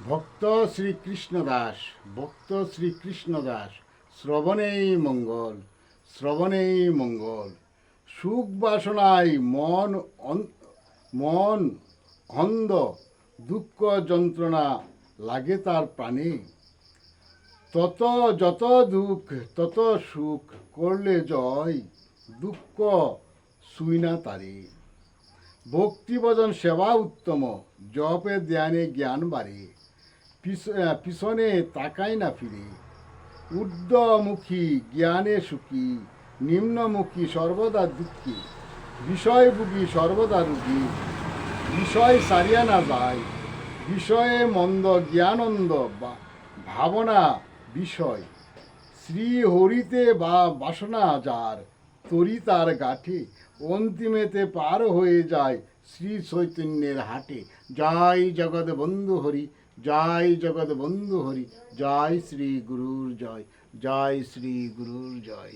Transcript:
ভক্ত শ্রীকৃষ্ণদাস, ভক্ত শ্রীকৃষ্ণদাস, শ্রবণেই মঙ্গল, শ্রবণেই মঙ্গল। সুখ বাসনায় মন অন্ধ, দুঃখ যন্ত্রণা লাগে তার প্রাণে। যত দুঃখ তত সুখ, করলে জয় দুঃখ শুই না তারে। ভক্তিভজন সেবা উত্তম, জপে ধ্যানে জ্ঞান বাড়ে। পিছনে তাকাই না ফিরে, ঊর্ধ্বমুখী জ্ঞানে সুখী, নিম্নমুখী সর্বদা দুঃখী। বিষয়ভোগী সর্বদা রোগী, বিষয় সারিয়া না যায়। বিষয়ে মন্দ জ্ঞানন্দ, ভাবনা বিষয়। শ্রী হরিতে বা বাসনা যার, তরি তার গাঠে, অন্তিমেতে পার হয়ে যায় শ্রী চৈতন্যের হাটে। জয় জগৎ বন্ধু হরি, জয় জগৎ বন্ধু হরি, জয় শ্রী গুরুর জয়, জয় শ্রী গুরুর জয়।